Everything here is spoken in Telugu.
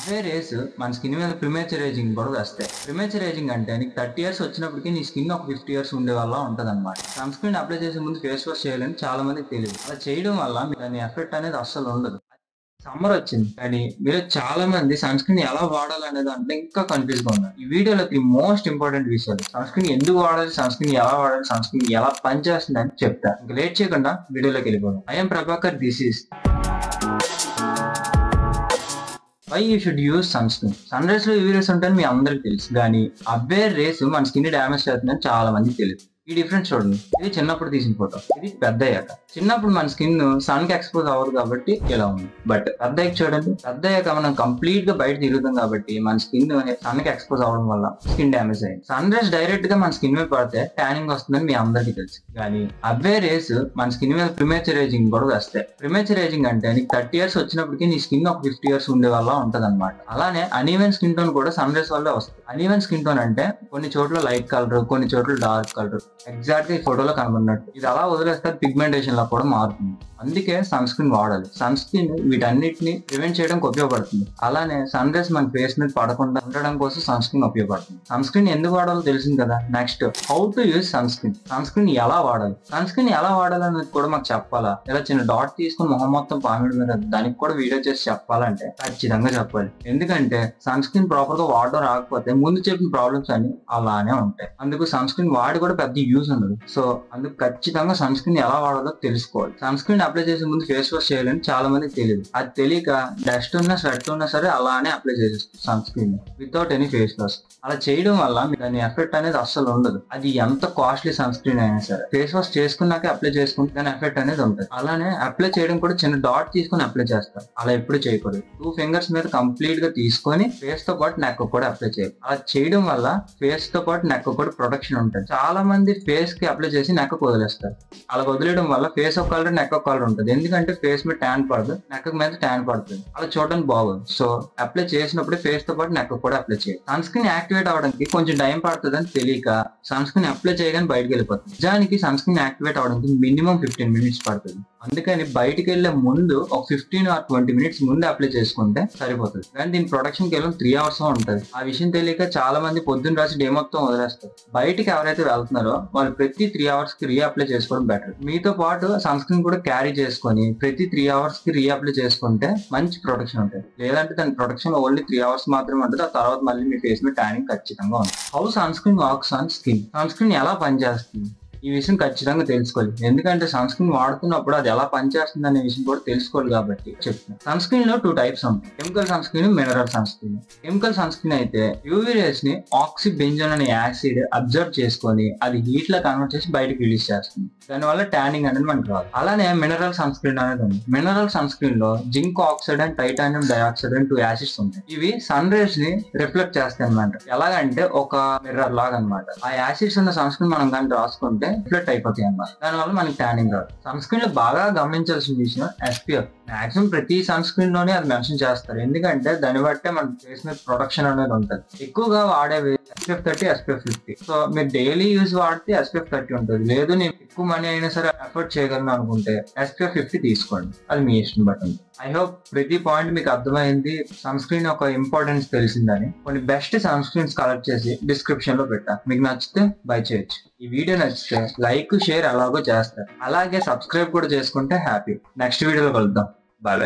అవే రేస్ మన స్కిన్ మీద ప్రిమేచర్ ఏజింగ్ కూడా వస్తాయి. ప్రిమేచర్ ఏజింగ్ అంటే నీకు 30 years వచ్చినప్పటికీ నీ స్కిన్ ఒక 50 years ఉండే వల్ల ఉంటది అనమాట. సన్ స్క్రీన్ అప్లై చేసే ముందు ఫేస్ వాష్ చేయాలని చాలా మందికి తెలియదు. అలా చేయడం వల్ల దాని ఎఫెక్ట్ అనేది అస్సలు ఉండదు. సమ్మర్ వచ్చింది కానీ మీరు చాలా మంది సన్ స్క్రీన్ ఎలా వాడాలనే దాంట్లో ఇంకా కన్ఫ్యూజ్ గా ఉన్నారు. ఈ వీడియోలోకి మోస్ట్ ఇంపార్టెంట్ విషయాలు, సన్ స్క్రీన్ ఎందుకు వాడాలి, సన్ స్క్రీన్ ఎలా వాడాలి, సన్ స్క్రీన్ ఎలా పనిచేస్తుంది అని చెప్తా. ఇంకా లేట్ చేయకుండా వీడియోలోకి వెళ్ళిపోదాం. I'm Prabhakar, this is why you should use sunscreen. Sunrise లో యూవీ రేస్ ఉంటాయని మీ అందరికి తెలుసు, కానీ అవే రేస్ మన స్కిన్ డ్యామేజ్ చేస్తుందని చాలా మందికి తెలియదు. ఈ డిఫరెన్స్ చూడండి, ఇది చిన్నప్పుడు తీసిన ఫోటో, ఇది పెద్ద అయ్యాక. చిన్నప్పుడు మన స్కిన్ సన్ కి ఎక్స్పోజ్ అవ్వదు కాబట్టి ఇలా ఉంది. బట్ పెద్ద అయ్యాక చూడండి, పెద్ద అయ్యాక మనం కంప్లీట్ గా బయట తిరుగుతాం కాబట్టి మన స్కిన్ సన్ కి ఎక్స్పోజ్ అవ్వడం వల్ల స్కిన్ డ్యామేజ్ అయింది. సన్ రైజ్ డైరెక్ట్ గా మన స్కిన్ మీద పడితే ట్యానింగ్ వస్తుందని మీ అందరికీ తెలుసు, కానీ అవే రేస్ మన స్కిన్ మీద ప్రిమేచర్ ఏజింగ్ కూడా వస్తాయి. ప్రిమేచర్ ఏజింగ్ అంటే నీకు 30 years వచ్చినప్పటికీ నీ స్కిన్ ఒక 50 years ఉండే వల్ల ఉంటది అనమాట. అలానే అనీవెన్ స్కిన్ టోన్ కూడా సన్ రైజ్ వల్లే వస్తుంది. అనీవెన్ స్కిన్ టోన్ అంటే కొన్ని చోట్ల లైట్ కలర్, కొన్ని చోట్ల డార్క్ కలర్, ఎగ్జాక్ట్ గా ఈ ఫోటోలో కనబడినట్టు. ఇది అలా వదిలేస్తే పిగ్మెంటేషన్ లా కూడా మారుతుంది. అందుకే సన్ స్క్రీన్ వాడాలి. సన్ స్క్రీన్ వీటన్నిటిని ప్రివెంట్ చేయడానికి ఉపయోగపడుతుంది. అలానే సన్ రైజ్ మన ఫేస్ మీద పడకుండా ఉండడం కోసం సన్ స్క్రీన్ ఉపయోగపడుతుంది. సన్ స్క్రీన్ ఎందుకు వాడాలో తెలిసింది కదా. Next, how to use sunscreen. Sunscreen ఎలా వాడాలి, సన్ స్క్రీన్ ఎలా వాడాలనేది కూడా మాకు చెప్పాలా? ఇలా చిన్న డాట్ తీసుకుని మొహం మొత్తం పామిడి మీద దానికి కూడా వీడియో చేసి చెప్పాలంటే ఖచ్చితంగా చెప్పాలి. ఎందుకంటే సన్ స్క్రీన్ ప్రాపర్ గా వాడడం రాకపోతే ముందు చెప్పిన ప్రాబ్లమ్స్ అన్ని అలానే ఉంటాయి. అందుకు సన్ స్క్రీన్ వాడి కూడా పెద్ద యూజ్ ఉండదు. సో అందుకు ఖచ్చితంగా సన్ స్క్రీన్ ఎలా వాడాలో తెలుసుకోవాలి. సన్ స్క్రీన్ అప్లై చేసే ముందు ఫేస్ వాష్ చేయాలని చాలా మందికి తెలియదు. అది తెలియక డస్ట్ ఉన్నా స్వెట్ ఉన్నా సరే అలానే అప్లై చేసేస్తుంది sunscreen without any face wash. అలా చేయడం వల్ల దాని ఎఫెక్ట్ అనేది అస్సలు ఉండదు. అది ఎంత కాస్ట్లీ సన్ స్క్రీన్ అయినా సరే ఫేస్ వాష్ చేసుకున్నాక అప్లై చేసుకుంటే దాని ఎఫెక్ట్ అనేది ఉంటుంది. అలానే అప్లై చేయడం కూడా చిన్న డాట్ తీసుకుని అప్లై చేస్తారు. అలా ఎప్పుడు చేయకూడదు. 2 fingers మీద కంప్లీట్ గా తీసుకొని ఫేస్ తో పాటు నెక్ కూడా అప్లై చేయాలి. అలా చేయడం వల్ల ఫేస్ తో పాటు నెక్ కూడా ప్రొటెక్షన్ ఉంటుంది. చాలా మంది ఫేస్ కి అప్లై చేసి నెక్ వదిలేస్తారు. అలా వదిలేయడం వల్ల ఫేస్ ఒక కలర్, నెక్ ఒక కలర్ ఉంటుంది. ఎందుకంటే ఫేస్ మీద ట్యాన్ పడదు, నెక్ మీద ట్యాన్ పడుతుంది. అలా చూడడానికి బాగోదు. సో అప్లై చేసినప్పుడు ఫేస్ తో పాటు నెక్ కూడా అప్లై చేయాలి. సన్ స్క్రీన్ యాక్టివేట్ అవడానికి కొంచెం టైం పడుతుంది అని తెలియక సన్ స్క్రీన్ అప్లై చేయగానే బయటకు వెళ్ళిపోతుంది. నిజానికి సన్ స్క్రీన్ యాక్టివేట్ అవడానికి మినిమం 15 minutes పడుతుంది. అందుకని బయటికి వెళ్లే ముందు ఒక 15 or 20 minutes ముందు అప్లై చేసుకుంటే సరిపోతుంది. కానీ దీని ప్రొడక్షన్ కేవలం 3 hours ఉంటుంది. ఆ విషయం తెలియక చాలా మంది పొద్దున్న రాసి డే మొత్తం వదిలేస్తారు. బయటికి ఎవరైతే వెళ్తున్నారో వాళ్ళు ప్రతి 3 hours కి రీ అప్లై చేసుకోవడం బెటర్. మీతో పాటు సన్ స్క్రీన్ కూడా క్యారీ చేసుకొని ప్రతి 3 hours కి రీ అప్లై చేసుకుంటే మంచి ప్రొటెక్షన్ ఉంటుంది. లేదంటే దాని ప్రొటెక్షన్ ఓన్లీ 3 hours మాత్రమే ఉంటుంది. ఆ తర్వాత మళ్ళీ మీ ఫేస్ మీద ట్యానింగ్ ఖచ్చితంగా ఉంటుంది. How sunscreen works on skin. Sunscreen ఎలా పనిచేస్తుంది ఈ విషయం ఖచ్చితంగా తెలుసుకోవాలి. ఎందుకంటే సన్ స్క్రీన్ వాడుతున్నప్పుడు అది ఎలా పనిచేస్తుంది అనే విషయం కూడా తెలుసుకోవాలి కాబట్టి చెప్తున్నాను. సన్ స్క్రీన్ లో 2 types ఉంటాయి, chemical sunscreen, mineral sunscreen. Chemical sunscreen అయితే యూవీ రేస్ ని ఆక్సిబెంజోన్ అనే యాసిడ్ అబ్జర్వ్ చేసుకొని అది హీట్ లా కన్వర్ట్ చేసి బయటకు రిలీజ్ చేస్తుంది. దానివల్ల ట్యానింగ్ అనేది మనకు రాదు. అలానే మినరల్ సన్ స్క్రీన్ అనేది ఉంది. మినరల్ సన్ స్క్రీన్ లో zinc oxide and titanium dioxide అని 2 acids ఉంటాయి. ఇవి సన్ రేస్ ని రిఫ్లెక్ట్ చేస్తాయి అనమాట. ఎలాగంటే ఒక మిర్రర్ లాగా అనమాట. ఆ యాసిడ్స్ ఉన్న సన్ స్క్రీన్ మనం కానీ రాసుకుంటే రిఫ్లెక్ట్ అయిపోతాయి అన్నమాట. దానివల్ల మనకి ట్యానింగ్ రాదు. సన్ స్క్రీన్ లో బాగా గమనించాల్సిన విషయం SPF. మాక్సిమం ప్రతి సన్ స్క్రీన్ లోనే అది మెన్షన్ చేస్తారు. ఎందుకంటే దాన్ని బట్టే మన ఫేస్ మీద ప్రొడక్షన్ అనేది ఉంటుంది. ఎక్కువగా వాడేవి SPF 30, SPF 50. సో మీరు డైలీ యూజ్ వాడితే SPF 30 ఉంటుంది. లేదు నేను ఎక్కువ మనీ అయినా సరే ఎఫర్ట్ చేయగలను అనుకుంటే SPF 50 తీసుకోండి. అది మీ ఇష్టం బట్టి. ఐ హోప్ ప్రతి పాయింట్ మీకు అర్థమైంది. సన్ స్క్రీన్ ఒక ఇంపార్టెన్స్ తెలిసిందని కొన్ని బెస్ట్ సన్ స్క్రీన్స్ కలెక్ట్ చేసి డిస్క్రిప్షన్ లో పెట్టా. మీకు నచ్చితే బై చేయొచ్చు. ఈ వీడియో నచ్చితే లైక్, షేర్ అలాగో చేస్తారు. అలాగే సబ్స్క్రైబ్ కూడా చేసుకుంటే హ్యాపీ. నెక్స్ట్ వీడియోలో కలుద్దాం. బాయ్.